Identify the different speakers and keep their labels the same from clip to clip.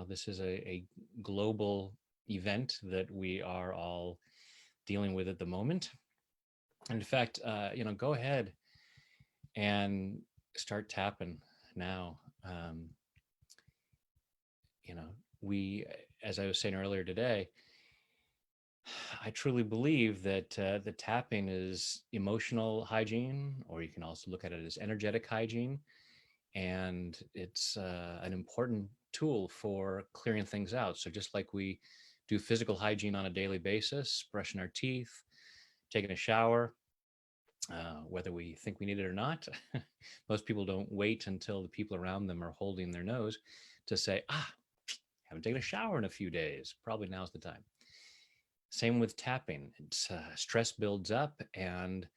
Speaker 1: this is a global event that we are all dealing with at the moment. In fact, go ahead and start tapping now. Um, you know, we, as I was saying earlier today, I truly believe that the tapping is emotional hygiene, or you can also look at it as energetic hygiene. And it's an important tool for clearing things out. So just like we do physical hygiene on a daily basis, brushing our teeth, taking a shower, whether we think we need it or not, most people don't wait until the people around them are holding their nose to say, haven't taken a shower in a few days. Probably now's the time. Same with tapping. It's stress builds up, and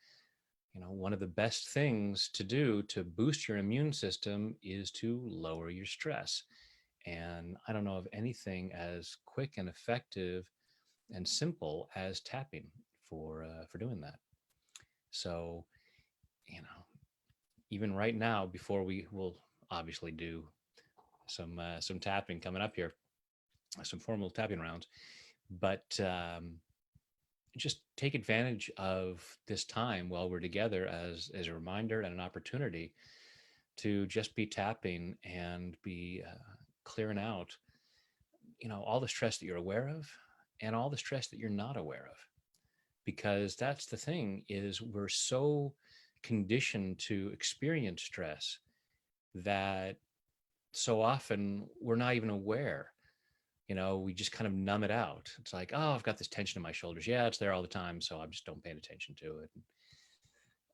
Speaker 1: one of the best things to do to boost your immune system is to lower your stress. And I don't know of anything as quick and effective and simple as tapping for doing that. So, even right now, before we will obviously do some tapping coming up here, some formal tapping rounds, but just take advantage of this time while we're together as a reminder and an opportunity to just be tapping and be clearing out, all the stress that you're aware of and all the stress that you're not aware of. Because that's the thing, is we're so conditioned to experience stress that so often we're not even aware. We just kind of numb it out. It's like, oh, I've got this tension in my shoulders. Yeah, it's there all the time. So I'm just don't paying attention to it. And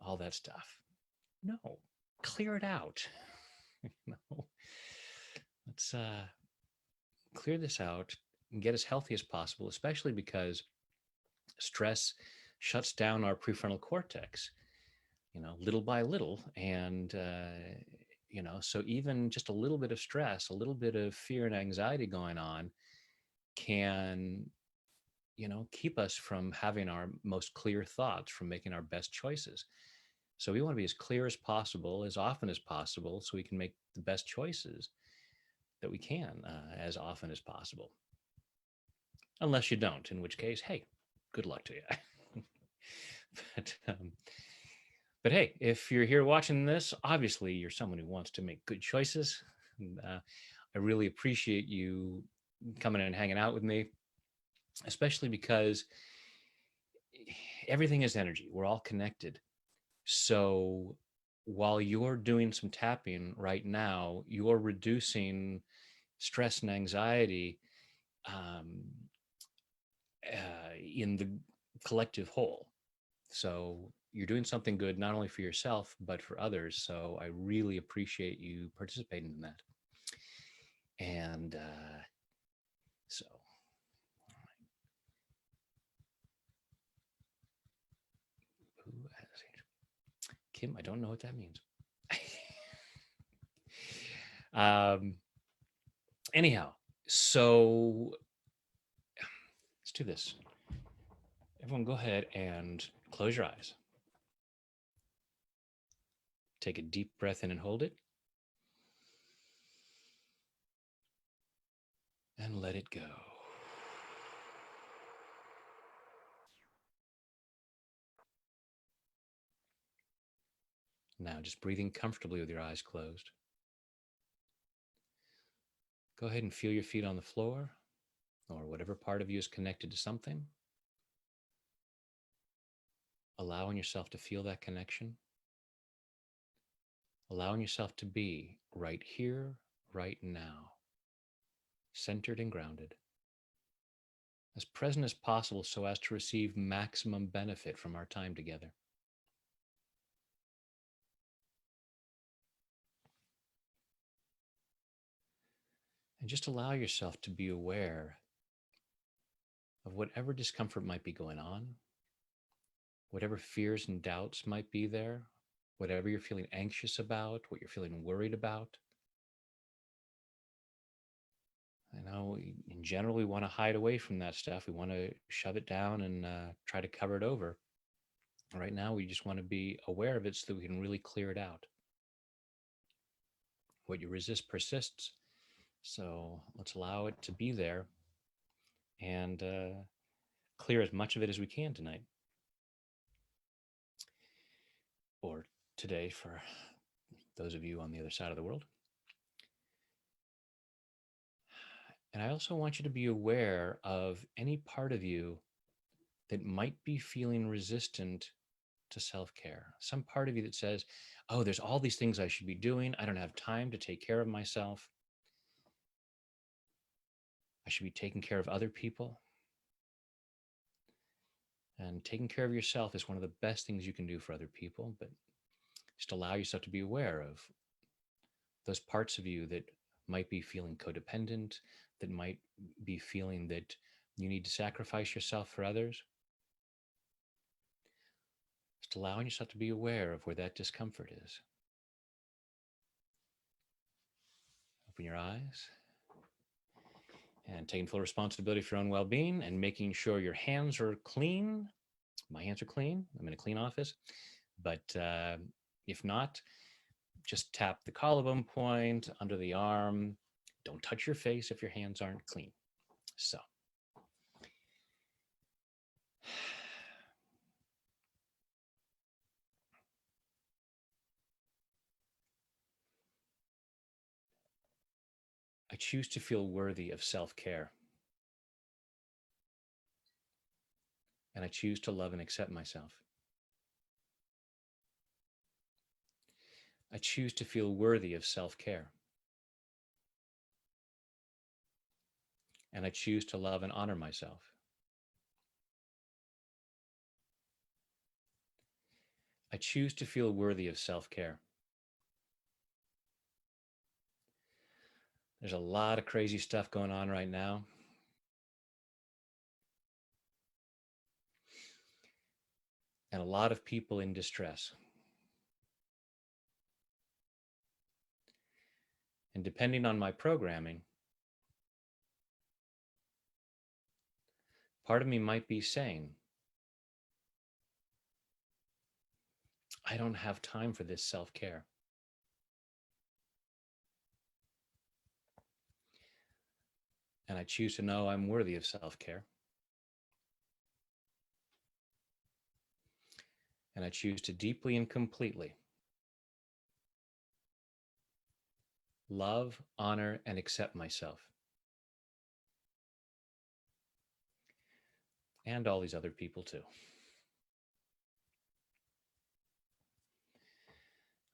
Speaker 1: all that stuff. No, clear it out. No, let's clear this out and get as healthy as possible, especially because stress shuts down our prefrontal cortex, little by little. And, so even just a little bit of stress, a little bit of fear and anxiety going on can, keep us from having our most clear thoughts, from making our best choices. So we want to be as clear as possible, as often as possible, so we can make the best choices that we can as often as possible. Unless you don't, in which case, hey, good luck to you. But hey, if you're here watching this, obviously you're someone who wants to make good choices. And, I really appreciate you coming and hanging out with me, especially because everything is energy. We're all connected. So while you're doing some tapping right now, you're reducing stress and anxiety in the collective whole. So you're doing something good, not only for yourself, but for others. So I really appreciate you participating in that. And so, Kim, I don't know what that means. Anyhow, so let's do this. Everyone go ahead and close your eyes. Take a deep breath in and hold it. And let it go. Now, just breathing comfortably with your eyes closed. Go ahead and feel your feet on the floor, or whatever part of you is connected to something. Allowing yourself to feel that connection. Allowing yourself to be right here, right now, centered and grounded, as present as possible so as to receive maximum benefit from our time together. And just allow yourself to be aware of whatever discomfort might be going on, whatever fears and doubts might be there, whatever you're feeling anxious about, what you're feeling worried about. I know in general, we want to hide away from that stuff. We want to shove it down and try to cover it over. Right now, we just want to be aware of it so that we can really clear it out. What you resist persists. So let's allow it to be there and clear as much of it as we can tonight or today for those of you on the other side of the world. And I also want you to be aware of any part of you that might be feeling resistant to self care. Some part of you that says, oh, there's all these things I should be doing. I don't have time to take care of myself. I should be taking care of other people. And taking care of yourself is one of the best things you can do for other people. But just allow yourself to be aware of those parts of you that might be feeling codependent, that might be feeling that you need to sacrifice yourself for others. Just allowing yourself to be aware of where that discomfort is. Open your eyes and taking full responsibility for your own well-being and making sure your hands are clean. My hands are clean. I'm in a clean office. But if not, just tap the collarbone point under the arm. Don't touch your face if your hands aren't clean. So I choose to feel worthy of self-care. And I choose to love and accept myself. I choose to feel worthy of self-care. And I choose to love and honor myself. I choose to feel worthy of self-care. There's a lot of crazy stuff going on right now. And a lot of people in distress. And depending on my programming, part of me might be saying, I don't have time for this self-care. And I choose to know I'm worthy of self-care. And I choose to deeply and completely love, honor, and accept myself. And all these other people too.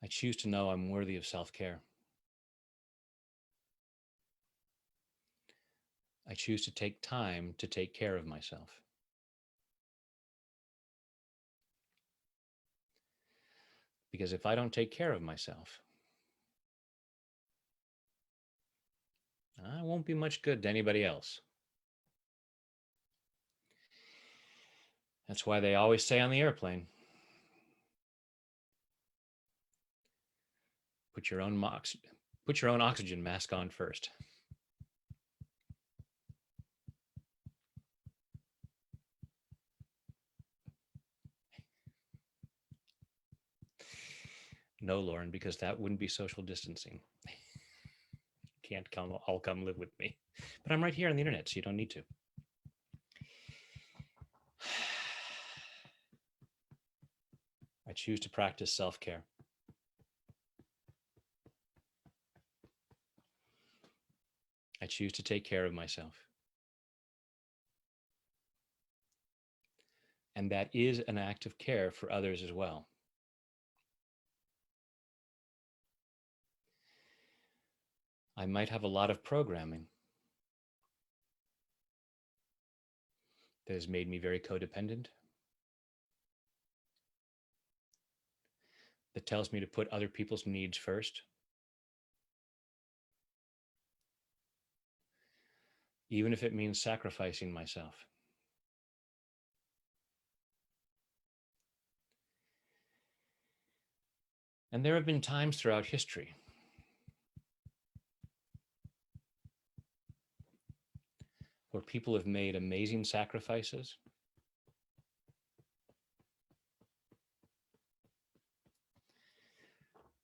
Speaker 1: I choose to know I'm worthy of self-care. I choose to take time to take care of myself. Because if I don't take care of myself, I won't be much good to anybody else. That's why they always say on the airplane, put your own oxygen mask on first. No, Lauren, because that wouldn't be social distancing. Can't all come live with me. But I'm right here on the internet, so you don't need to. I choose to practice self-care. I choose to take care of myself. And that is an act of care for others as well. I might have a lot of programming that has made me very codependent, that tells me to put other people's needs first, even if it means sacrificing myself. And there have been times throughout history where people have made amazing sacrifices.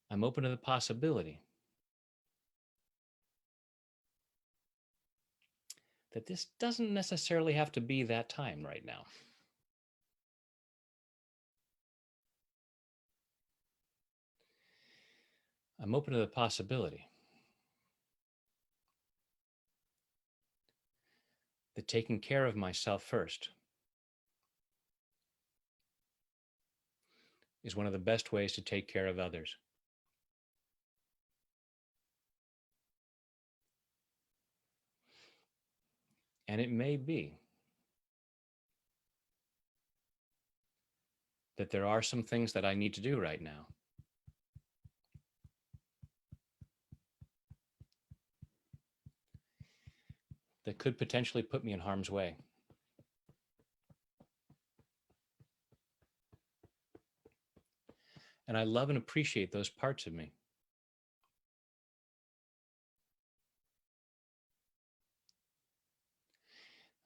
Speaker 1: I'm open to the possibility that this doesn't necessarily have to be that time right now. I'm open to the possibility that taking care of myself first is one of the best ways to take care of others. And it may be that there are some things that I need to do right now that could potentially put me in harm's way. And I love and appreciate those parts of me.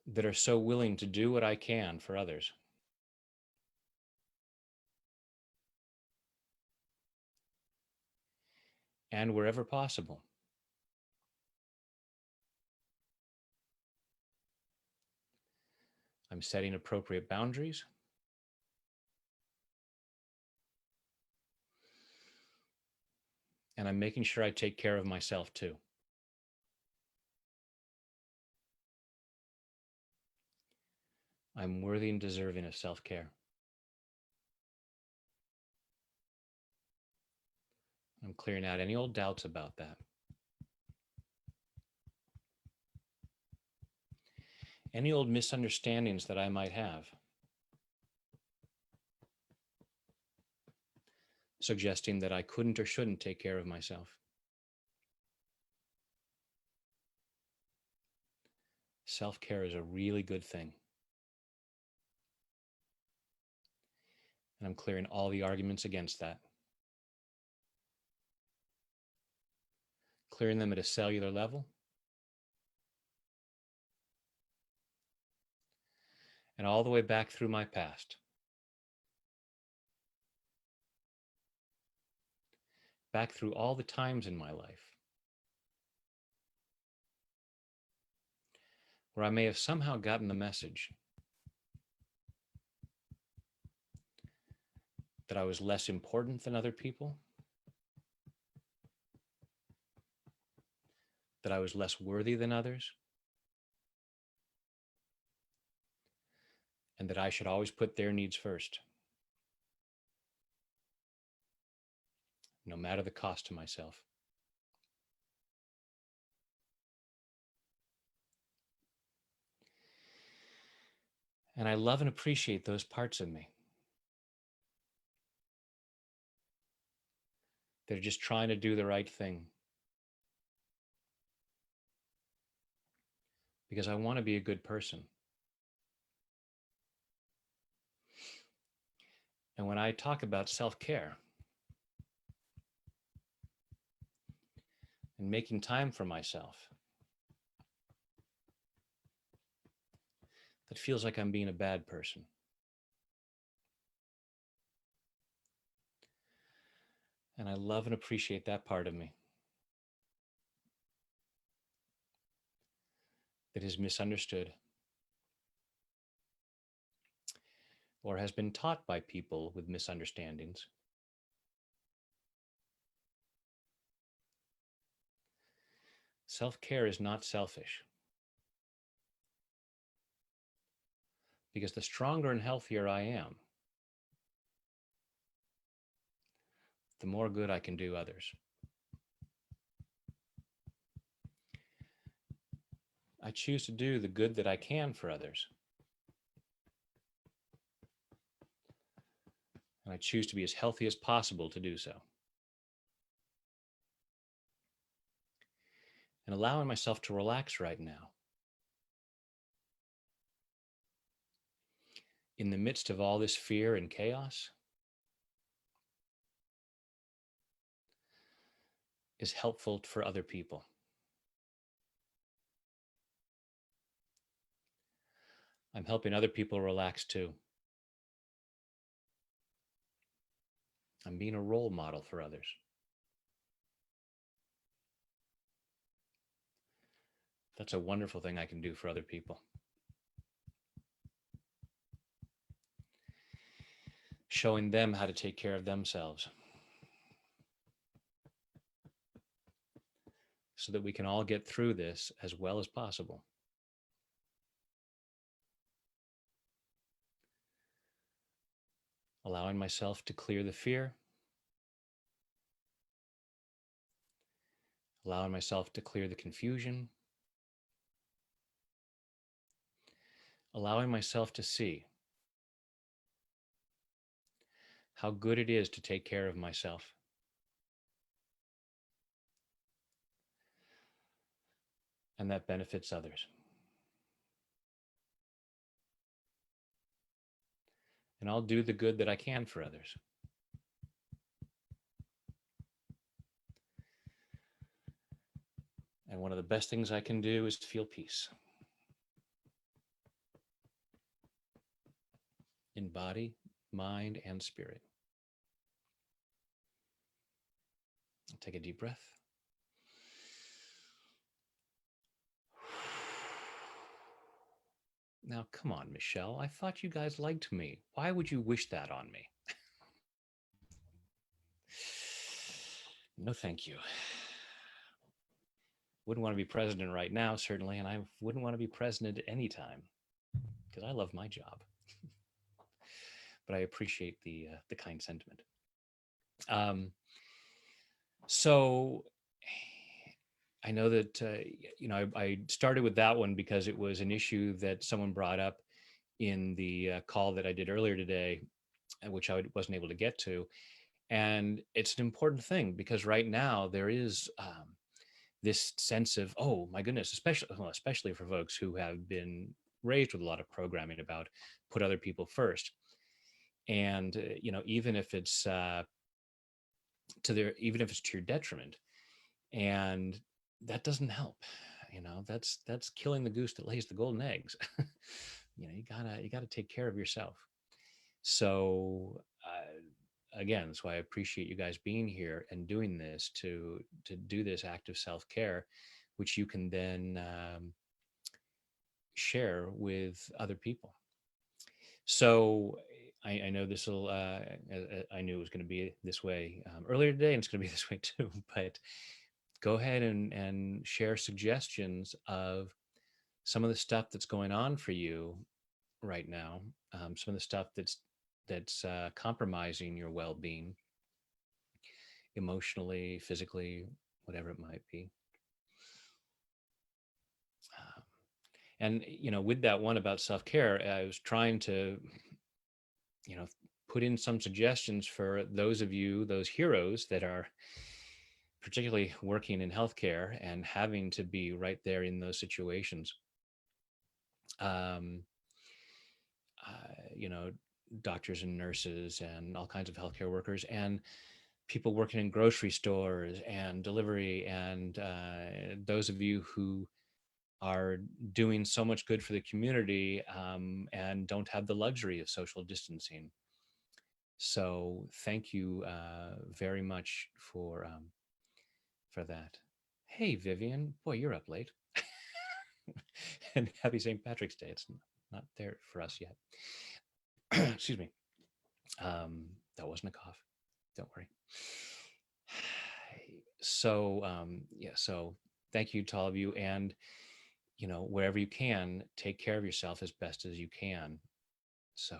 Speaker 1: That are so willing to do what I can for others. And wherever possible, I'm setting appropriate boundaries. And I'm making sure I take care of myself too. I'm worthy and deserving of self-care. I'm clearing out any old doubts about that. Any old misunderstandings that I might have, suggesting that I couldn't or shouldn't take care of myself. Self-care is a really good thing. And I'm clearing all the arguments against that. Clearing them at a cellular level. And all the way back through my past. Back through all the times in my life where I may have somehow gotten the message that I was less important than other people, that I was less worthy than others, and that I should always put their needs first, no matter the cost to myself. And I love and appreciate those parts of me. They're just trying to do the right thing. Because I want to be a good person. And when I talk about self-care and making time for myself, that feels like I'm being a bad person. And I love and appreciate that part of me that is misunderstood or has been taught by people with misunderstandings. Self-care is not selfish. Because the stronger and healthier I am, the more good I can do others. I choose to do the good that I can for others. And I choose to be as healthy as possible to do so. And allowing myself to relax right now, in the midst of all this fear and chaos, is helpful for other people. I'm helping other people relax too. I'm being a role model for others. That's a wonderful thing I can do for other people. Showing them how to take care of themselves so that we can all get through this as well as possible. Allowing myself to clear the fear, allowing myself to clear the confusion, allowing myself to see how good it is to take care of myself. And that benefits others. And I'll do the good that I can for others. And one of the best things I can do is to feel peace in body, mind, and spirit. Take a deep breath. Now, come on, Michelle. I thought you guys liked me. Why would you wish that on me? No, thank you. Wouldn't want to be president right now, certainly, and I wouldn't want to be president at any time because I love my job. But I appreciate the kind sentiment. Um, so I know that I started with that one because it was an issue that someone brought up in the call that I did earlier today, which I wasn't able to get to. And it's an important thing because right now there is this sense of, oh my goodness, especially for folks who have been raised with a lot of programming about put other people first. And even if it's even if it's to your detriment, and that doesn't help. That's killing the goose that lays the golden eggs. You gotta take care of yourself. So again, that's why I appreciate you guys being here and doing this to do this active self-care, which you can then share with other people. So I know this will, I knew it was going to be this way earlier today, and it's going to be this way too, but go ahead and share suggestions of some of the stuff that's going on for you right now, some of the stuff that's compromising your well-being emotionally, physically, whatever it might be. And with that one about self-care, I was trying to put in some suggestions for those of you, those heroes that are particularly working in healthcare and having to be right there in those situations. um, Doctors and nurses and all kinds of healthcare workers and people working in grocery stores and delivery, and those of you who are doing so much good for the community and don't have the luxury of social distancing. So thank you very much for that. Hey, Vivian, boy, you're up late. And happy St. Patrick's Day. It's not there for us yet. Excuse me. That wasn't a cough. Don't worry. So yeah, so thank you to all of you, and wherever you can, take care of yourself as best as you can. So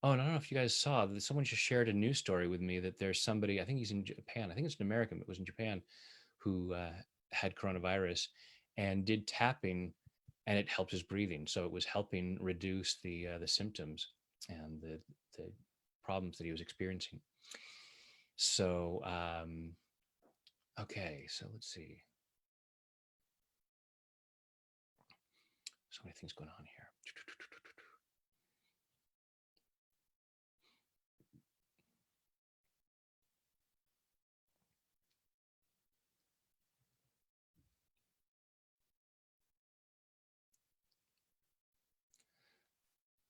Speaker 1: oh, and I don't know if you guys saw that someone just shared a news story with me that there's somebody, I think he's in Japan, I think it's an American, but was in Japan, who had coronavirus and did tapping, and it helped his breathing. So it was helping reduce the symptoms and the problems that he was experiencing. So okay, so let's see. So many things going on here.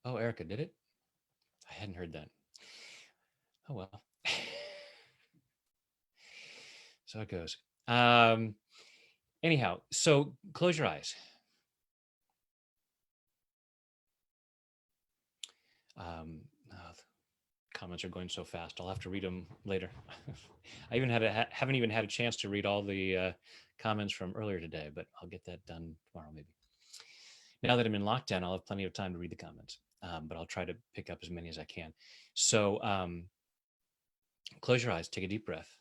Speaker 1: Oh, Erica did it? I hadn't heard that. Oh well. So it goes. Anyhow, so close your eyes. Oh, comments are going so fast. I'll have to read them later. I even haven't even had a chance to read all the comments from earlier today, but I'll get that done tomorrow maybe. Now that I'm in lockdown, I'll have plenty of time to read the comments, but I'll try to pick up as many as I can. So close your eyes, take a deep breath.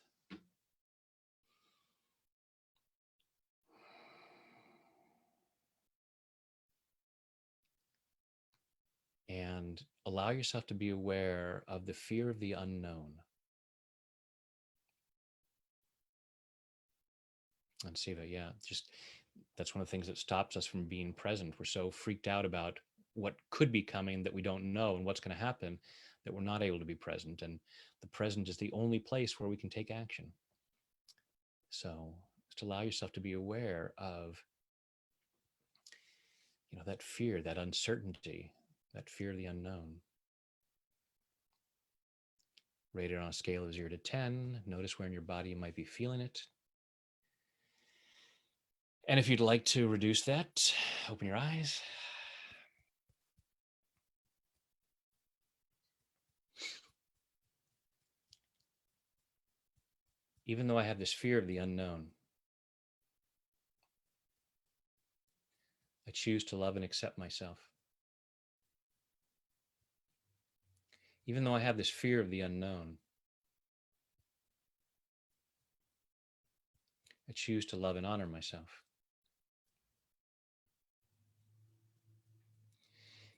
Speaker 1: And allow yourself to be aware of the fear of the unknown. And see that, yeah, just that's one of the things that stops us from being present. We're so freaked out about what could be coming that we don't know and what's going to happen that we're not able to be present. And the present is the only place where we can take action. So just allow yourself to be aware of, that fear, that uncertainty, that fear of the unknown. Rate it on a scale of 0 to 10. Notice where in your body you might be feeling it. And if you'd like to reduce that, open your eyes. Even though I have this fear of the unknown, I choose to love and accept myself. Even though I have this fear of the unknown, I choose to love and honor myself.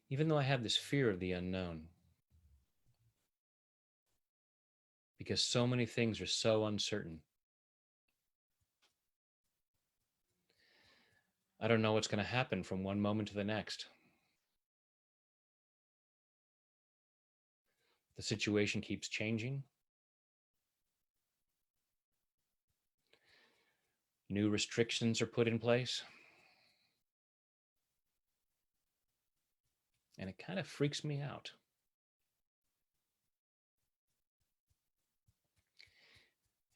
Speaker 1: Even though I have this fear of the unknown, because so many things are so uncertain, I don't know what's going to happen from one moment to the next. The situation keeps changing. New restrictions are put in place. And it kind of freaks me out.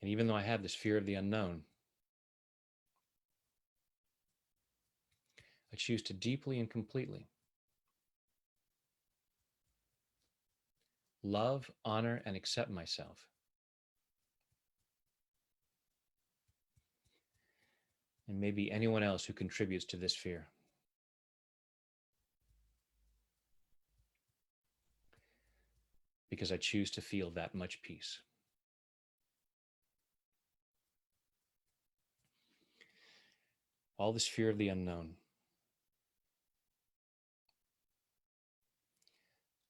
Speaker 1: And even though I have this fear of the unknown, I choose to deeply and completely love, honor, and accept myself. And maybe anyone else who contributes to this fear. Because I choose to feel that much peace. All this fear of the unknown,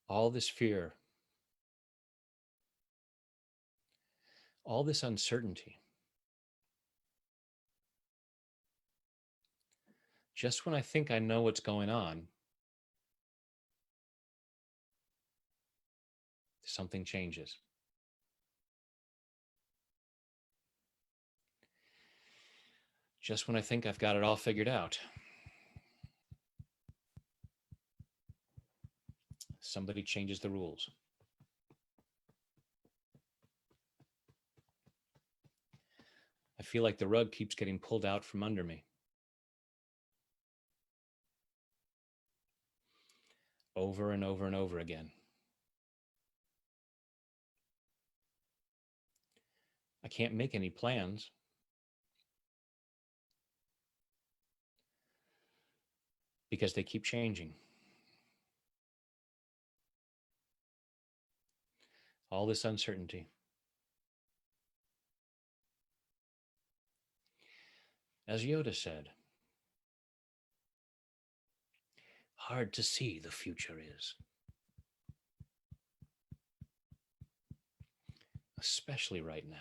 Speaker 1: all this fear, all this uncertainty. Just when I think I know what's going on, something changes. Just when I think I've got it all figured out, somebody changes the rules. I feel like the rug keeps getting pulled out from under me. Over and over and over again. I can't make any plans. Because they keep changing. All this uncertainty. As Yoda said, hard to see the future is. Especially right now.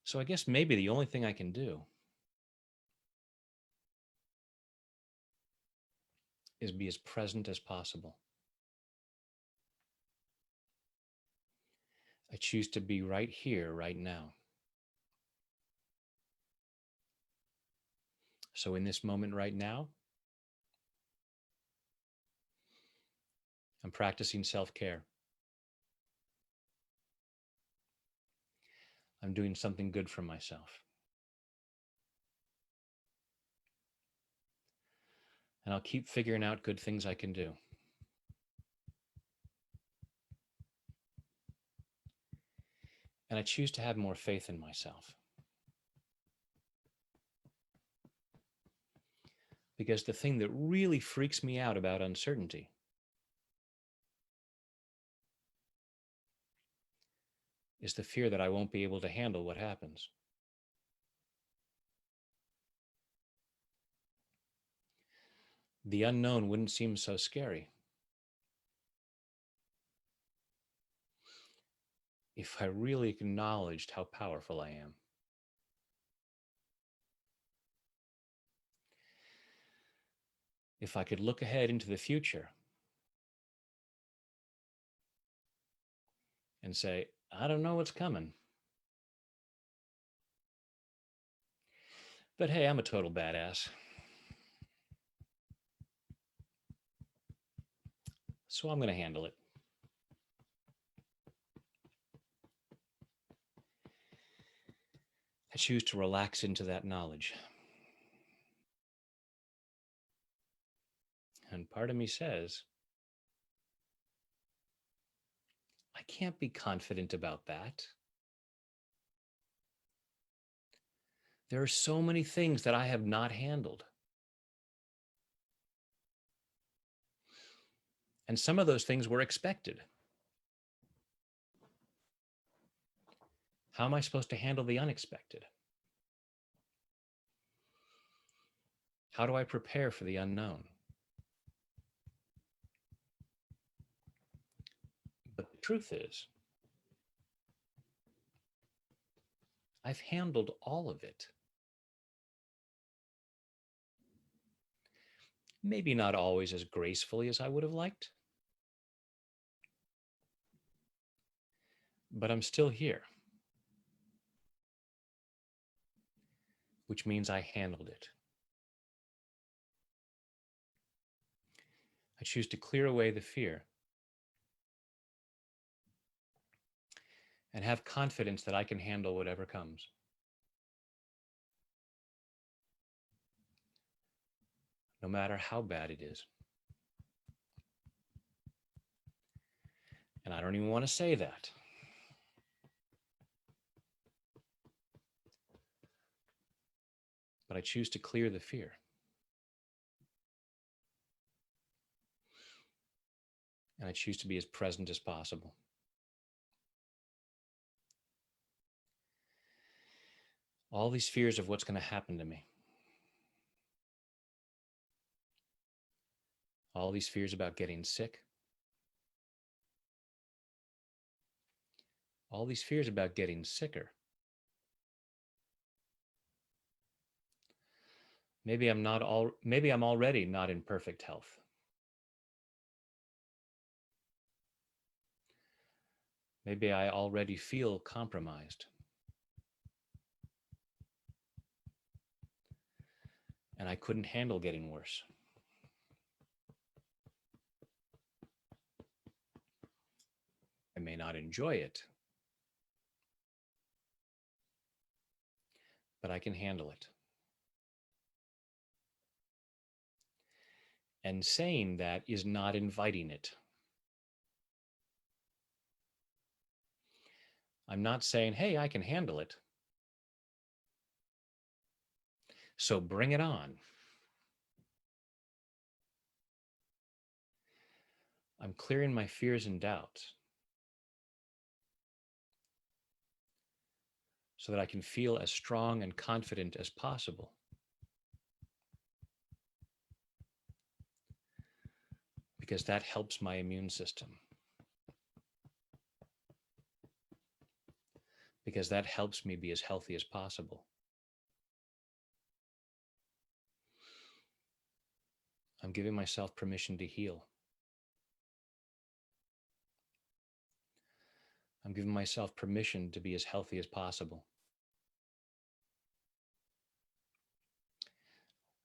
Speaker 1: So I guess maybe the only thing I can do is be as present as possible. I choose to be right here, right now. So in this moment right now, I'm practicing self-care. I'm doing something good for myself. And I'll keep figuring out good things I can do. And I choose to have more faith in myself. Because the thing that really freaks me out about uncertainty is the fear that I won't be able to handle what happens. The unknown wouldn't seem so scary if I really acknowledged how powerful I am. If I could look ahead into the future and say, I don't know what's coming, but hey, I'm a total badass. So I'm going to handle it. I choose to relax into that knowledge. And part of me says, I can't be confident about that. There are so many things that I have not handled. And some of those things were expected. How am I supposed to handle the unexpected? How do I prepare for the unknown? But the truth is, I've handled all of it. Maybe not always as gracefully as I would have liked, but I'm still here, which means I handled it. I choose to clear away the fear and have confidence that I can handle whatever comes. No matter how bad it is. And I don't even want to say that. But I choose to clear the fear. And I choose to be as present as possible. All these fears of what's going to happen to me. All these fears about getting sick. All these fears about getting sicker. Maybe I'm already not in perfect health. Maybe I already feel compromised. And I couldn't handle getting worse. I may not enjoy it, but I can handle it. And saying that is not inviting it. I'm not saying, hey, I can handle it, so bring it on. I'm clearing my fears and doubts so that I can feel as strong and confident as possible. Because that helps my immune system. Because that helps me be as healthy as possible. I'm giving myself permission to heal. I'm giving myself permission to be as healthy as possible.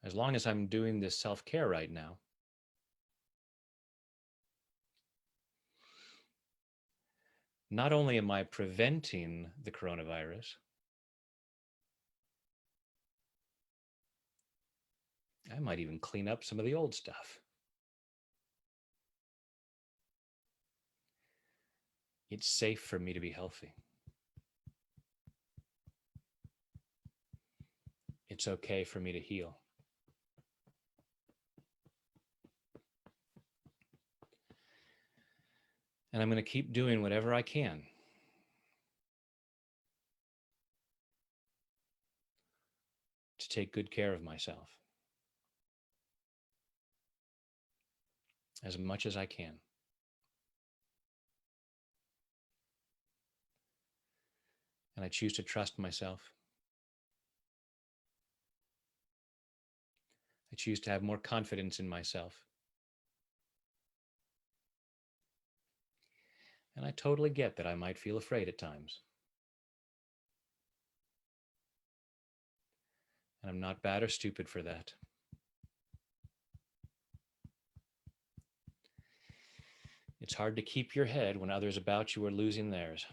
Speaker 1: As long as I'm doing this self-care right now, not only am I preventing the coronavirus, I might even clean up some of the old stuff. It's safe for me to be healthy. It's okay for me to heal. And I'm going to keep doing whatever I can to take good care of myself as much as I can. And I choose to trust myself. I choose to have more confidence in myself. And I totally get that I might feel afraid at times. And I'm not bad or stupid for that. It's hard to keep your head when others about you are losing theirs.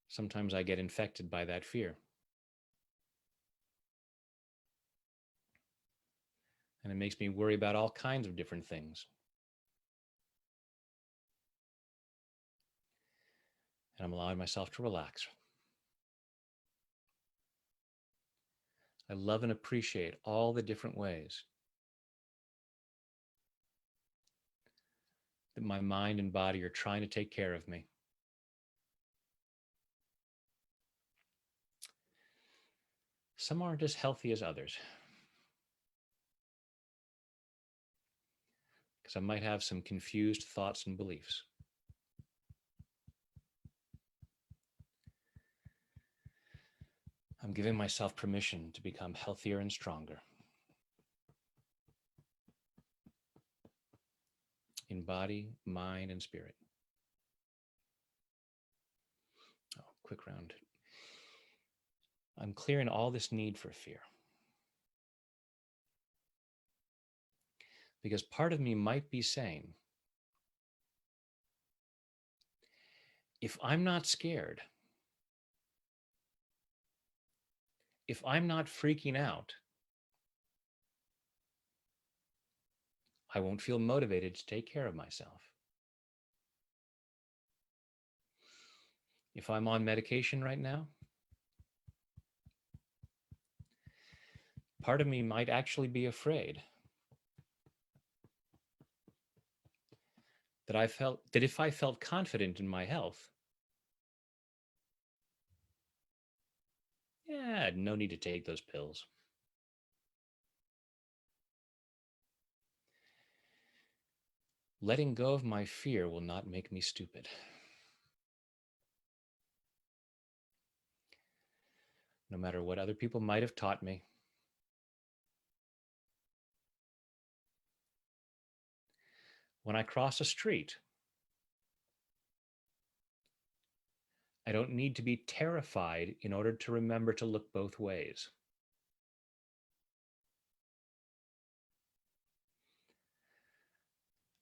Speaker 1: Sometimes I get infected by that fear. And it makes me worry about all kinds of different things. And I'm allowing myself to relax. I love and appreciate all the different ways that my mind and body are trying to take care of me. Some aren't as healthy as others, because I might have some confused thoughts and beliefs. I'm giving myself permission to become healthier and stronger in body, mind, and spirit. Oh, quick round. I'm clearing all this need for fear. Because part of me might be saying, if I'm not scared, if I'm not freaking out, I won't feel motivated to take care of myself. If I'm on medication right now, part of me might actually be afraid that if I felt confident in my health, yeah, no need to take those pills. Letting go of my fear will not make me stupid. No matter what other people might have taught me, when I cross a street, I don't need to be terrified in order to remember to look both ways.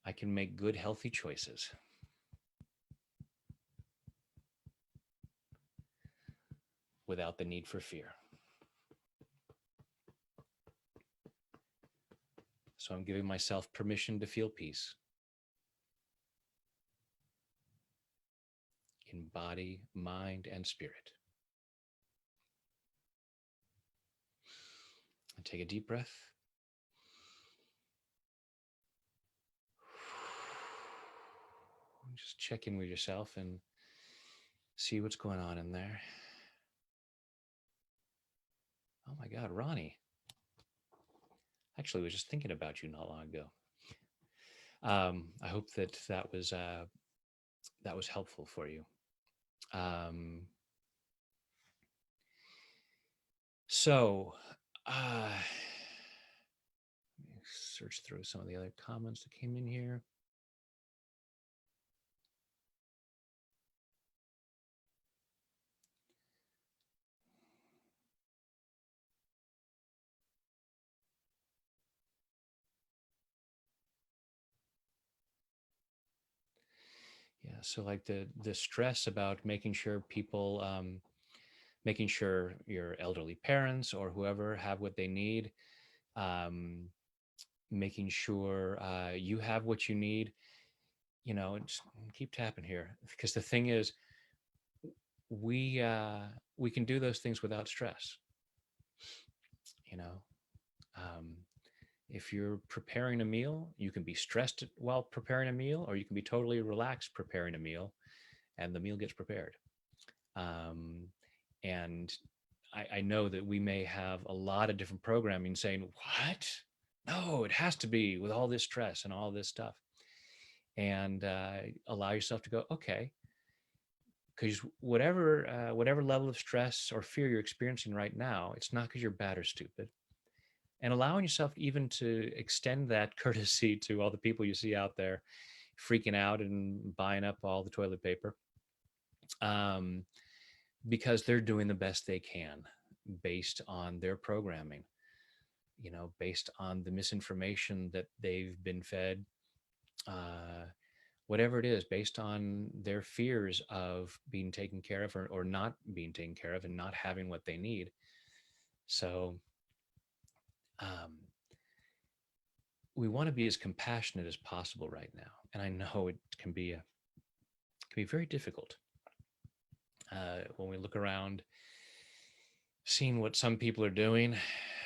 Speaker 1: I can make good, healthy choices without the need for fear. So I'm giving myself permission to feel peace in body, mind, and spirit. And take a deep breath. Just check in with yourself and see what's going on in there. Oh my God, Ronnie. Actually, I was just thinking about you not long ago. I hope that was helpful for you. So, let me search through some of the other comments that came in here. Yeah. So like the stress about making sure people, making sure your elderly parents or whoever have what they need, um, making sure you have what you need, just keep tapping here, because the thing is, we uh, we can do those things without stress. You know, um, if you're preparing a meal, you can be stressed while preparing a meal, or you can be totally relaxed preparing a meal, and the meal gets prepared. Um, and I know that we may have a lot of different programming saying, "What? No, it has to be with all this stress and all this stuff." And allow yourself to go, okay, because whatever level of stress or fear you're experiencing right now, it's not because you're bad or stupid. And allowing yourself even to extend that courtesy to all the people you see out there freaking out and buying up all the toilet paper, um, because they're doing the best they can based on their programming, based on the misinformation that they've been fed, uh, whatever it is, based on their fears of being taken care of, or not being taken care of and not having what they need. So um, we want to be as compassionate as possible right now. And I know it can be very difficult when we look around, seeing what some people are doing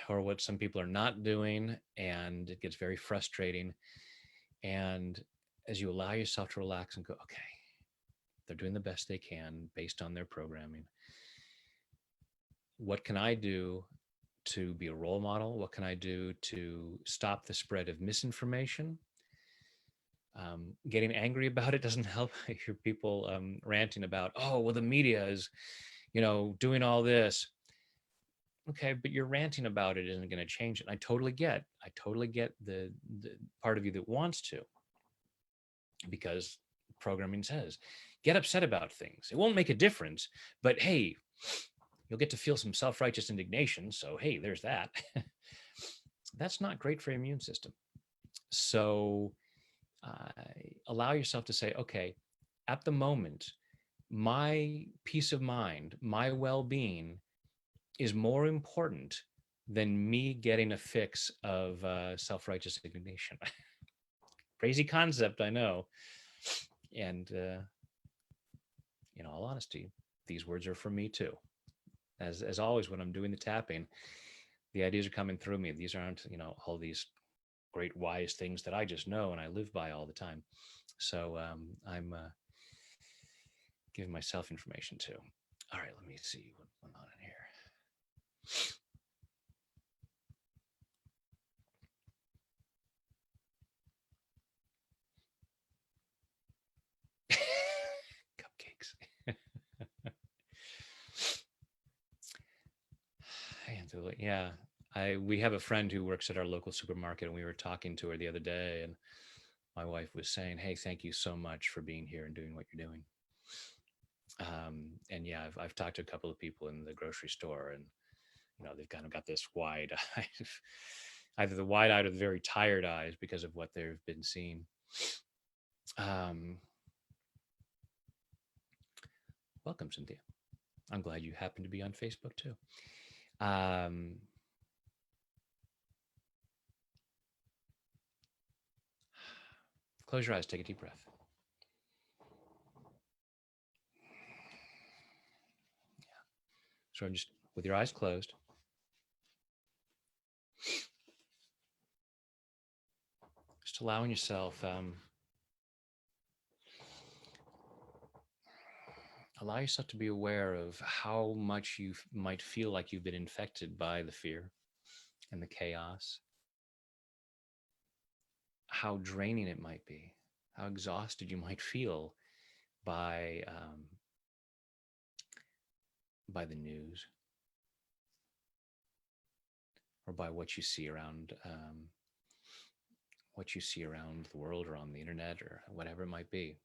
Speaker 1: or what some people are not doing, and it gets very frustrating. And as you allow yourself to relax and go, okay, they're doing the best they can based on their programming. What can I do to be a role model? What can I do to stop the spread of misinformation? Getting angry about it doesn't help. I hear people ranting about, oh, well, the media is, doing all this. Okay, but you're ranting about it isn't going to change it. I totally get the part of you that wants to, because programming says, get upset about things. It won't make a difference, but hey, you'll get to feel some self-righteous indignation. So hey, there's that. That's not great for your immune system. So allow yourself to say, okay, at the moment, my peace of mind, my well-being is more important than me getting a fix of self-righteous indignation. Crazy concept, I know. And in all honesty, these words are for me too. As always, when I'm doing the tapping, the ideas are coming through me. These aren't, all these great wise things that I just know and I live by all the time. So I'm giving myself information too. All right, let me see what's going on in here. Cupcakes. Yeah. We have a friend who works at our local supermarket, and we were talking to her the other day, and my wife was saying, "Hey, thank you so much for being here and doing what you're doing." And yeah, I've talked to a couple of people in the grocery store, and they've kind of got this wide eyed, either the wide eyed or the very tired eyes because of what they've been seeing. Um, Welcome, Cynthia. I'm glad you happen to be on Facebook too. Um, Close your eyes, take a deep breath. So I'm just with your eyes closed. Just allowing yourself, allow yourself to be aware of how much you might feel like you've been infected by the fear and the chaos, how draining it might be, how exhausted you might feel by the news, or by what you see around the world or on the internet or whatever it might be.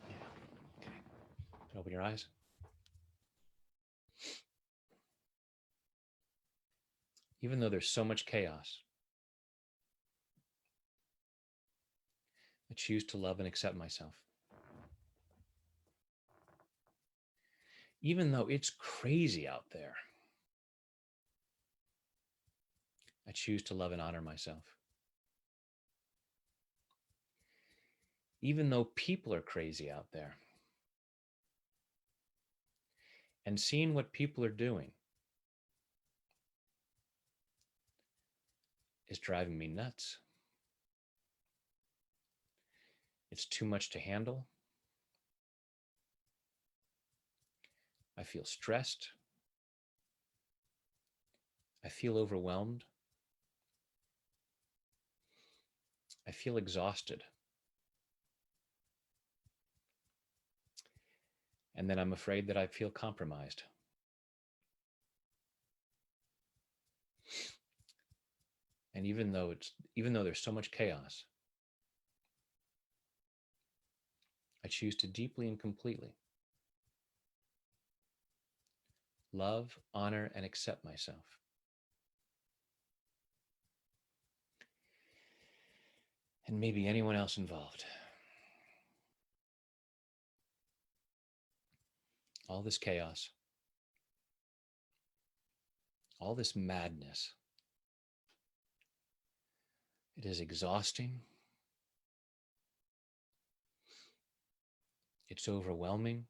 Speaker 1: Yeah. Okay. Open your eyes. Even though there's so much chaos, I choose to love and accept myself. Even though it's crazy out there, I choose to love and honor myself. Even though people are crazy out there, and seeing what people are doing is driving me nuts. It's too much to handle. I feel stressed. I feel overwhelmed. I feel exhausted. And then I'm afraid that I feel compromised. And even though there's so much chaos, I choose to deeply and completely love, honor, and accept myself. And maybe anyone else involved. All this chaos, all this madness, it is exhausting. It's overwhelming.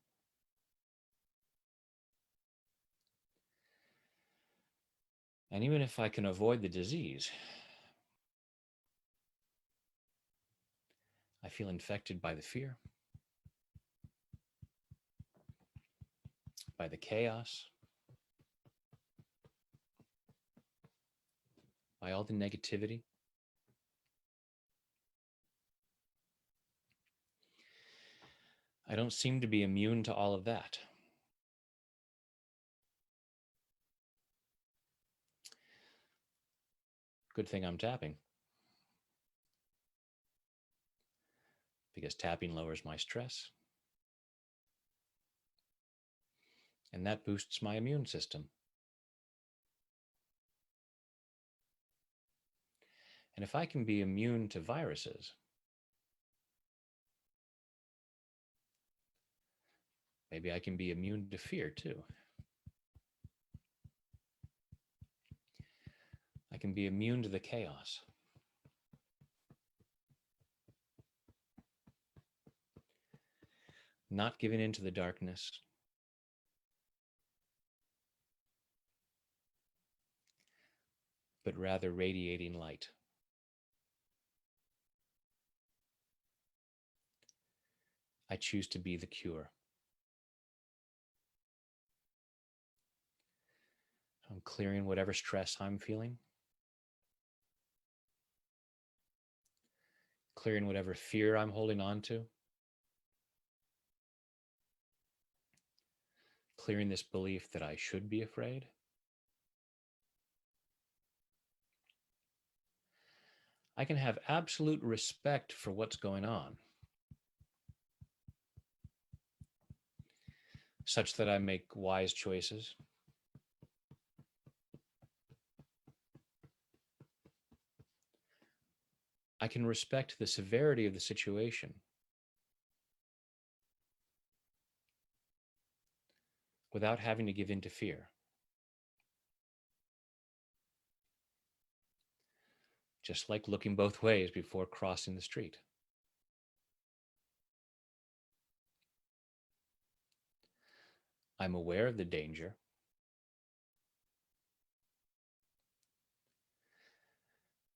Speaker 1: And even if I can avoid the disease, I feel infected by the fear, by the chaos, by all the negativity. I don't seem to be immune to all of that. Good thing I'm tapping, because tapping lowers my stress, and that boosts my immune system. And if I can be immune to viruses, maybe I can be immune to fear too. I can be immune to the chaos. Not giving into the darkness, but rather radiating light. I choose to be the cure. I'm clearing whatever stress I'm feeling, clearing whatever fear I'm holding on to, clearing this belief that I should be afraid. I can have absolute respect for what's going on, such that I make wise choices. I can respect the severity of the situation without having to give in to fear. Just like looking both ways before crossing the street. I'm aware of the danger.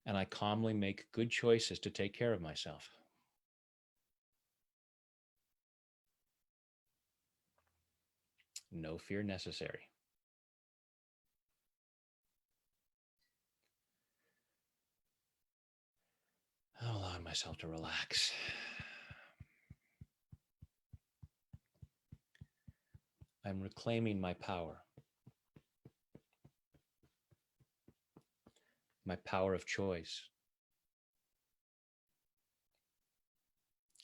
Speaker 1: And I calmly make good choices to take care of myself. No fear necessary. I'm allowing myself to relax. I'm reclaiming my power of choice.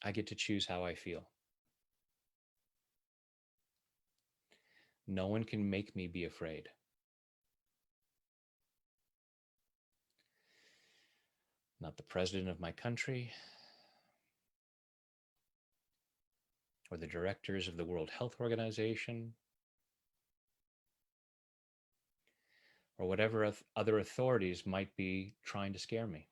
Speaker 1: I get to choose how I feel. No one can make me be afraid. not the president of my country, or the directors of the World Health Organization, or whatever other authorities might be trying to scare me.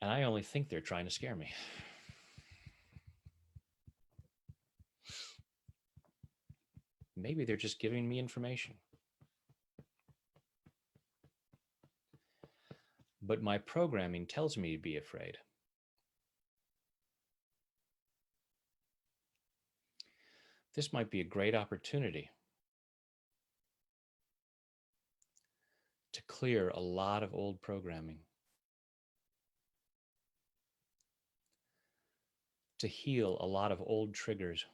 Speaker 1: And I only think they're trying to scare me. Maybe they're just giving me information. But my programming tells me to be afraid. This might be a great opportunity to clear a lot of old programming, to heal a lot of old triggers,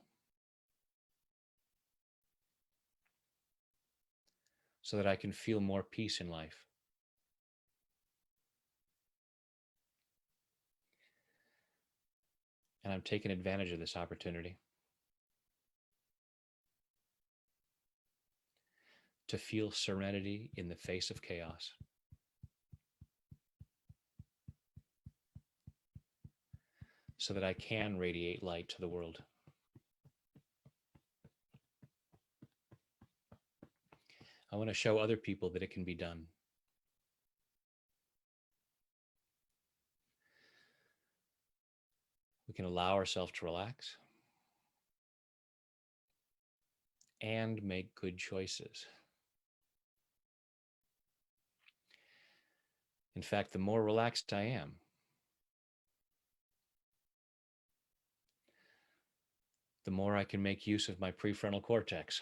Speaker 1: so that I can feel more peace in life. And I'm taking advantage of this opportunity to feel serenity in the face of chaos. So that I can radiate light to the world. I want to show other people that it can be done. We can allow ourselves to relax and make good choices. In fact, the more relaxed I am, the more I can make use of my prefrontal cortex.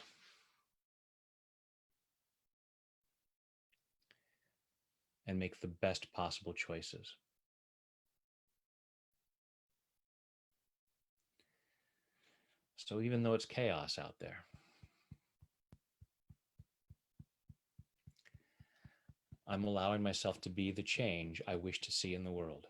Speaker 1: And make the best possible choices. So even though it's chaos out there, I'm allowing myself to be the change I wish to see in the world.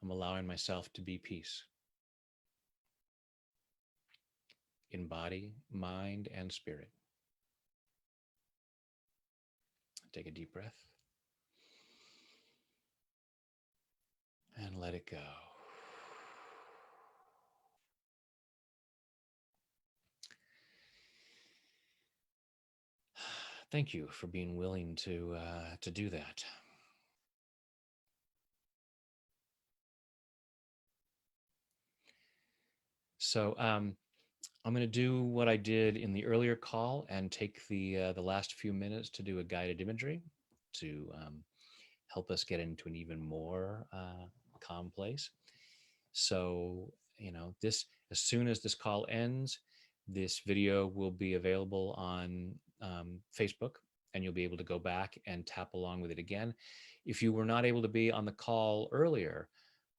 Speaker 1: I'm allowing myself to be peace in body, mind, and spirit. Take a deep breath and let it go. Thank you for being willing to do that. So I'm going to do what I did in the earlier call and take the last few minutes to do a guided imagery to help us get into an even more calm place. So, this, as soon as this call ends, this video will be available on Facebook, and you'll be able to go back and tap along with it again. If you were not able to be on the call earlier,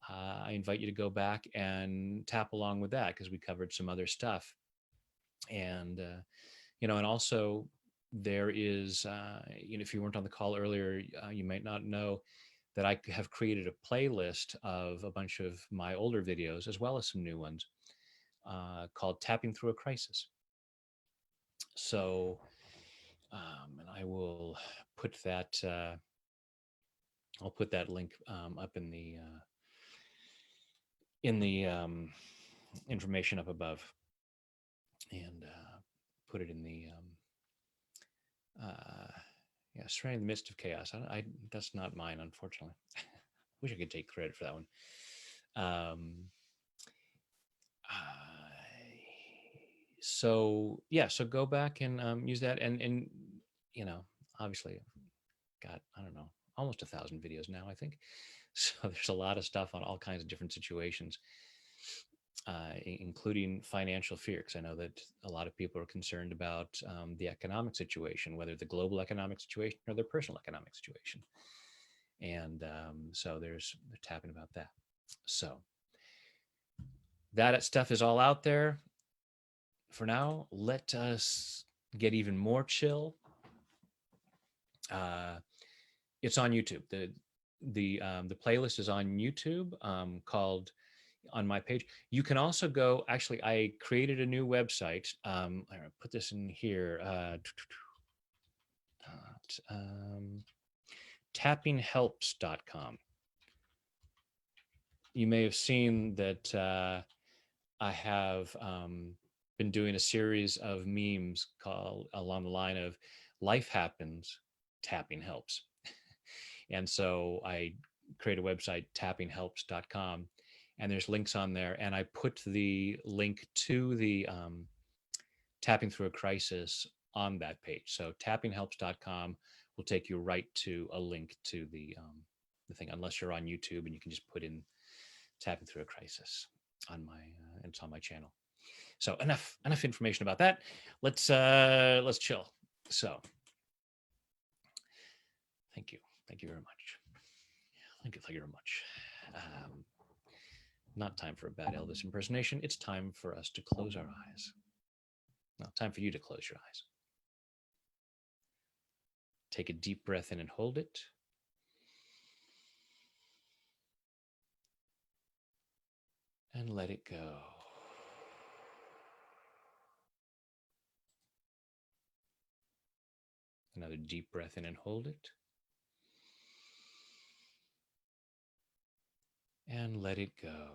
Speaker 1: I invite you to go back and tap along with that, because we covered some other stuff. And, and also there is, if you weren't on the call earlier, you might not know that I have created a playlist of a bunch of my older videos, as well as some new ones, called Tapping Through a Crisis. So, and I will put that, I'll put that link up in the information up above, and put it in the, Serenity in the Midst of Chaos. That's not mine, unfortunately. Wish I could take credit for that one. So go back and use that, and obviously I've got, I don't know, almost 1,000 videos now, I think. So there's a lot of stuff on all kinds of different situations, including financial fear, because I know that a lot of people are concerned about the economic situation, whether the global economic situation or their personal economic situation. And so they're tapping about that. So that stuff is all out there. For now, let us get even more chill. It's on YouTube. The playlist is on YouTube, called on my page. You can also go. Actually, I created a new website. I put this in here. Um, tappinghelps.com. You may have seen that I have been doing a series of memes called along the line of "Life happens, tapping helps." And so I create a website, tappinghelps.com, and there's links on there. And I put the link to the Tapping Through a Crisis on that page. So tappinghelps.com will take you right to a link to the thing, unless you're on YouTube and you can just put in Tapping Through a Crisis on my, it's on my channel. So enough information about that. Let's chill. So thank you very much. Thank you very much. Um, Not time for a bad Elvis impersonation. It's time for us to close our eyes. Now, time for you to close your eyes. Take a deep breath in and hold it. And let it go. Another deep breath in and hold it. And let it go.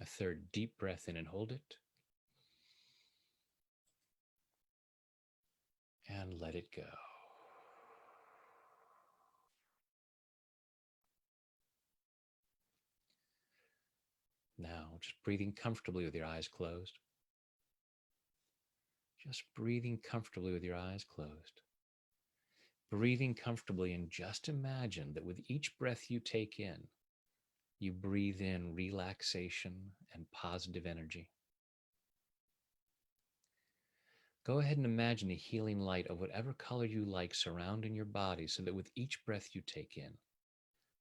Speaker 1: A third deep breath in and hold it. And let it go. Now, just breathing comfortably with your eyes closed. Just breathing comfortably with your eyes closed. Breathing comfortably, and just imagine that with each breath you take in, you breathe in relaxation and positive energy. Go ahead and imagine a healing light of whatever color you like surrounding your body, so that with each breath you take in,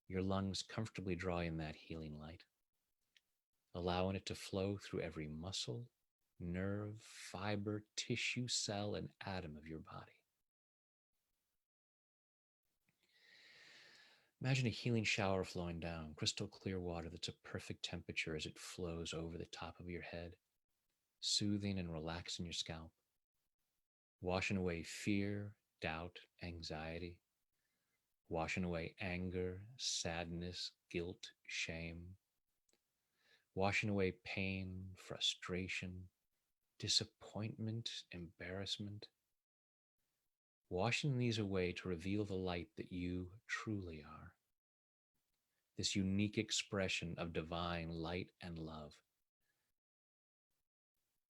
Speaker 1: your lungs comfortably draw in that healing light, allowing it to flow through every muscle, nerve, fiber, tissue, cell, and atom of your body. Imagine a healing shower flowing down, crystal clear water that's a perfect temperature as it flows over the top of your head, soothing and relaxing your scalp, washing away fear, doubt, anxiety, washing away anger, sadness, guilt, shame, washing away pain, frustration, disappointment, embarrassment, washing these away to reveal the light that you truly are. This unique expression of divine light and love.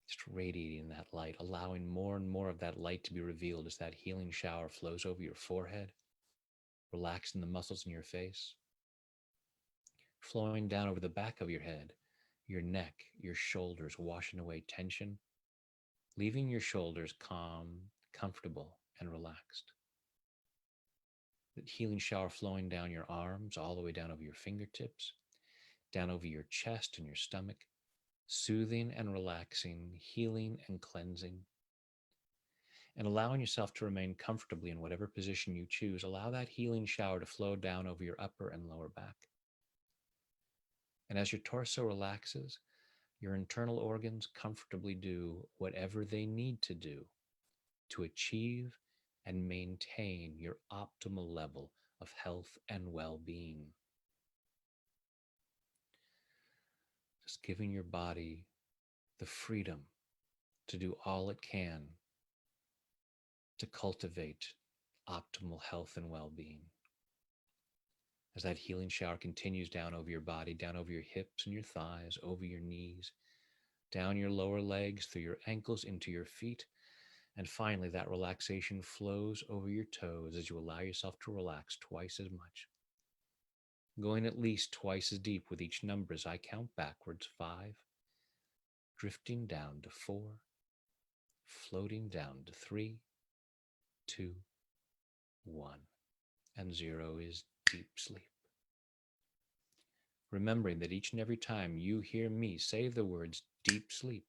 Speaker 1: Just radiating that light, allowing more and more of that light to be revealed as that healing shower flows over your forehead, relaxing the muscles in your face, flowing down over the back of your head, your neck, your shoulders, washing away tension, leaving your shoulders calm, comfortable, and relaxed. That healing shower flowing down your arms, all the way down over your fingertips, down over your chest and your stomach, soothing and relaxing, healing and cleansing, and allowing yourself to remain comfortably in whatever position you choose. Allow that healing shower to flow down over your upper and lower back. And as your torso relaxes, your internal organs comfortably do whatever they need to do to achieve and maintain your optimal level of health and well-being. Just giving your body the freedom to do all it can to cultivate optimal health and well-being. As that healing shower continues down over your body, down over your hips and your thighs, over your knees, down your lower legs, through your ankles, into your feet, and finally that relaxation flows over your toes as you allow yourself to relax twice as much, going at least twice as deep with each number as I count backwards. 5, drifting down to 4, floating down to 3, 2, 1, and 0 is deep sleep. Remembering that each and every time you hear me say the words deep sleep,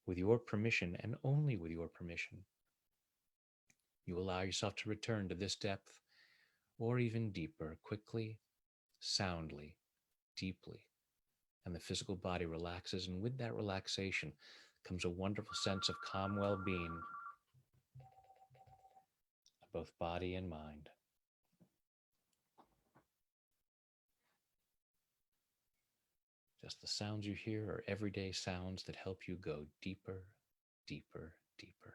Speaker 1: with your permission and only with your permission, you allow yourself to return to this depth or even deeper, quickly, soundly, deeply. And the physical body relaxes. And with that relaxation comes a wonderful sense of calm well being of both body and mind. Just the sounds you hear are everyday sounds that help you go deeper, deeper, deeper.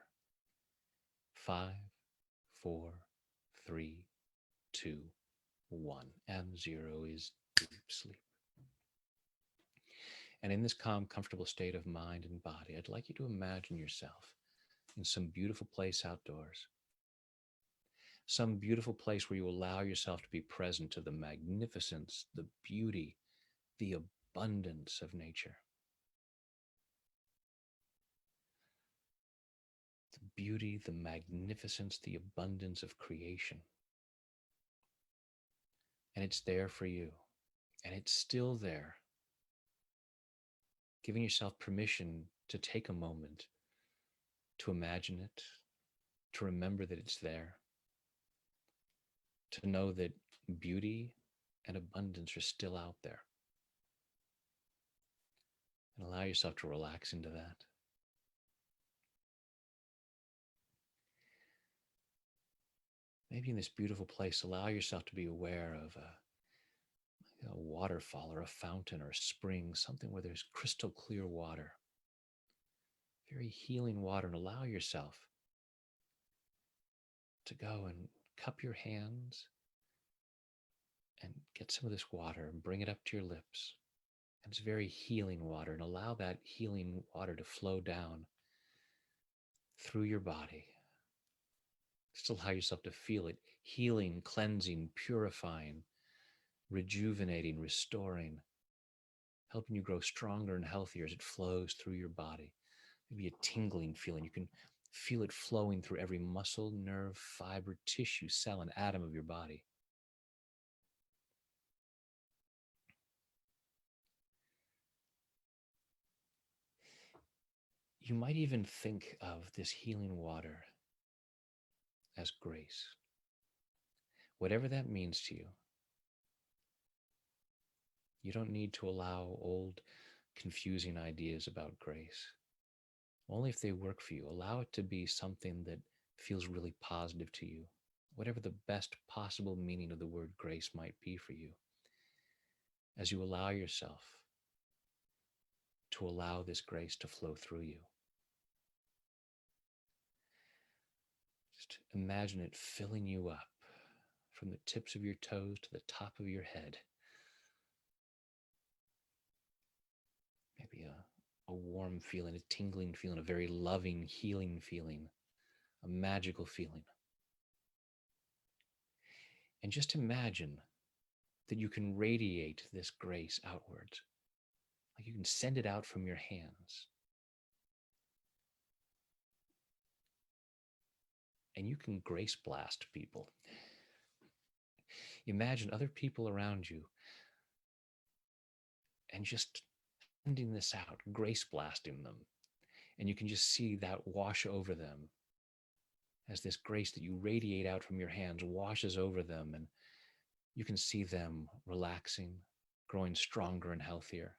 Speaker 1: 5, 4, 3, 2, 1, and 0 is deep sleep. And in this calm, comfortable state of mind and body, I'd like you to imagine yourself in some beautiful place outdoors, some beautiful place where you allow yourself to be present to the magnificence, the beauty, the abundance of nature. The beauty, the magnificence, the abundance of creation. And it's there for you. And it's still there. Giving yourself permission to take a moment to imagine it, to remember that it's there, to know that beauty and abundance are still out there. And allow yourself to relax into that. Maybe in this beautiful place, allow yourself to be aware of a waterfall or a fountain or a spring, something where there's crystal clear water, very healing water, and allow yourself to go and cup your hands and get some of this water and bring it up to your lips. And it's very healing water, and allow that healing water to flow down through your body. Just allow yourself to feel it healing, cleansing, purifying, rejuvenating, restoring, helping you grow stronger and healthier as it flows through your body. Maybe a tingling feeling. You can feel it flowing through every muscle, nerve, fiber, tissue, cell, and atom of your body. You might even think of this healing water as grace. Whatever that means to you, you don't need to allow old, confusing ideas about grace. Only if they work for you. Allow it to be something that feels really positive to you, whatever the best possible meaning of the word grace might be for you. As you allow yourself to allow this grace to flow through you. Just imagine it filling you up from the tips of your toes to the top of your head. Maybe a warm feeling, a tingling feeling, a very loving, healing feeling, a magical feeling. And just imagine that you can radiate this grace outwards. Like you can send it out from your hands. And you can grace blast people. Imagine other people around you and just sending this out, grace blasting them. And you can just see that wash over them as this grace that you radiate out from your hands washes over them. And you can see them relaxing, growing stronger and healthier.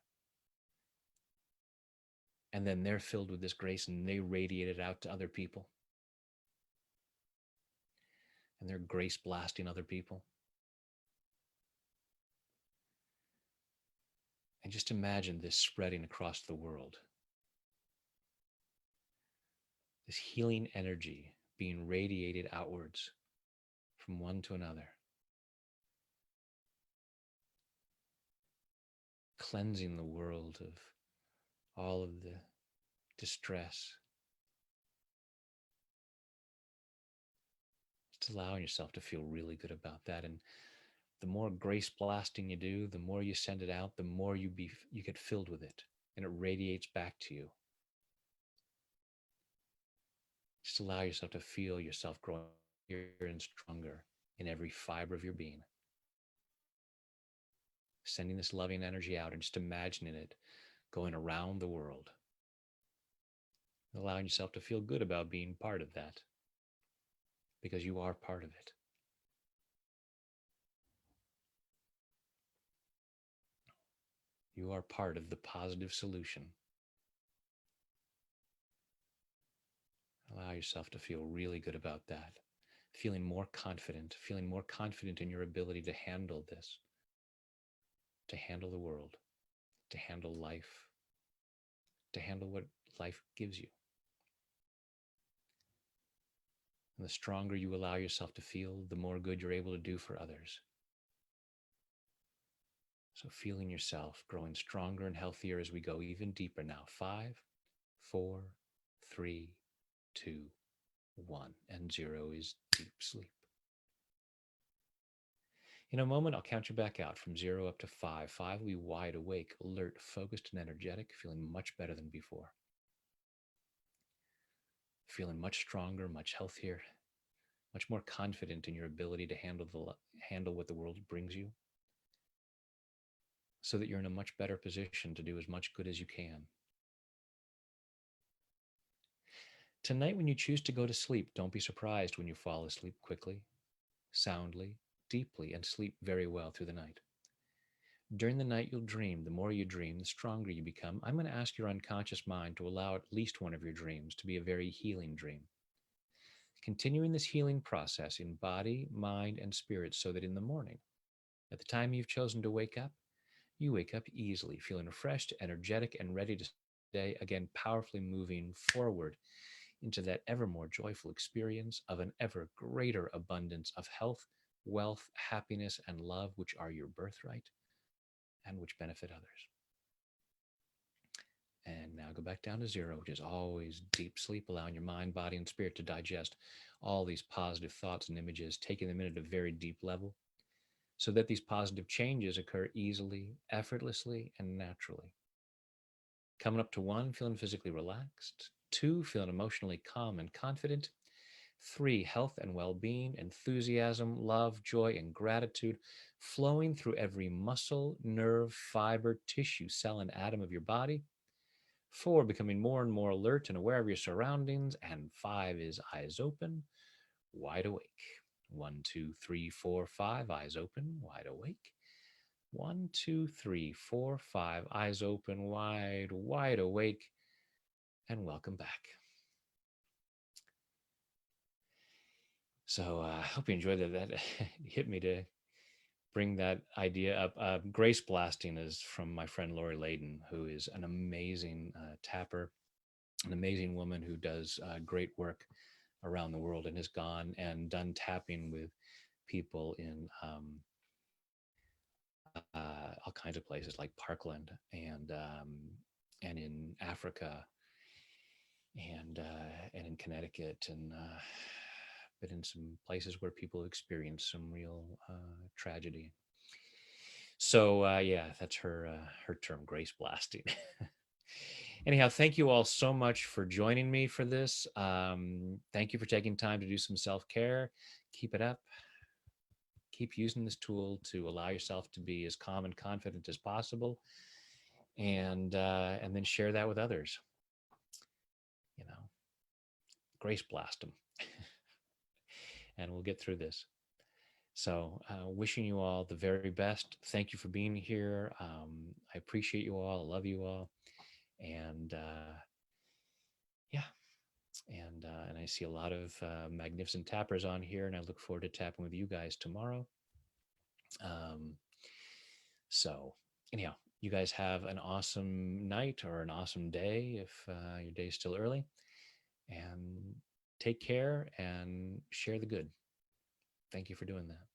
Speaker 1: And then they're filled with this grace and they radiate it out to other people. And they're grace blasting other people. And just imagine this spreading across the world. This healing energy being radiated outwards from one to another. Cleansing the world of all of the distress. Just allowing yourself to feel really good about that. And the more grace blasting you do, the more you send it out, the more you get filled with it, and it radiates back to you. Just allow yourself to feel yourself growing bigger and stronger in every fiber of your being. Sending this loving energy out and just imagining it going around the world. allowing yourself to feel good about being part of that because you are part of it. You are part of the positive solution. Allow yourself to feel really good about that. Feeling more confident in your ability to handle this, to handle the world, to handle life, to handle what life gives you. And the stronger you allow yourself to feel, the more good you're able to do for others. So feeling yourself growing stronger and healthier as we go even deeper now. 5, 4, 3, 2, 1, and 0 is deep sleep. In a moment, I'll count you back out from 0 up to 5. 5 will be wide awake, alert, focused, and energetic, feeling much better than before. Feeling much stronger, much healthier, much more confident in your ability to handle what the world brings you, so that you're in a much better position to do as much good as you can. Tonight, when you choose to go to sleep, don't be surprised when you fall asleep quickly, soundly, deeply, and sleep very well through the night. During the night, you'll dream. The more you dream, the stronger you become. I'm going to ask your unconscious mind to allow at least one of your dreams to be a very healing dream. Continuing this healing process in body, mind, and spirit so that in the morning, at the time you've chosen to wake up, you wake up easily, feeling refreshed, energetic, and ready to stay again, powerfully moving forward into that ever more joyful experience of an ever greater abundance of health, wealth, happiness, and love, which are your birthright and which benefit others. And now go back down to 0, which is always deep sleep, allowing your mind, body, and spirit to digest all these positive thoughts and images, taking them in at a very deep level so that these positive changes occur easily, effortlessly, and naturally. Coming up to 1, feeling physically relaxed. 2, feeling emotionally calm and confident. 3, health and well-being, enthusiasm, love, joy, and gratitude flowing through every muscle, nerve, fiber, tissue, cell, and atom of your body. 4, becoming more and more alert and aware of your surroundings. And 5 is eyes open, wide awake. 1, 2, 3, 4, 5, eyes open, wide awake. 1, 2, 3, 4, 5, eyes open, wide awake. And welcome back. So I hope you enjoyed that. That hit me to bring that idea up. Grace blasting is from my friend Lori Layden, who is an amazing tapper, an amazing woman who does great work around the world and has gone and done tapping with people in all kinds of places like Parkland and in Africa and in Connecticut and but in some places where people experience some real tragedy. So yeah, that's her term, grace blasting. Anyhow, thank you all so much for joining me for this. Thank you for taking time to do some self-care. Keep it up. Keep using this tool to allow yourself to be as calm and confident as possible, and then share that with others. You know, grace blast them, and we'll get through this. So, wishing you all the very best. Thank you for being here. I appreciate you all. I love you all, and yeah, and I see a lot of magnificent tappers on here, and I look forward to tapping with you guys tomorrow. Um, so, anyhow, you guys have an awesome night or an awesome day if your day is still early, and take care and share the good. Thank you for doing that.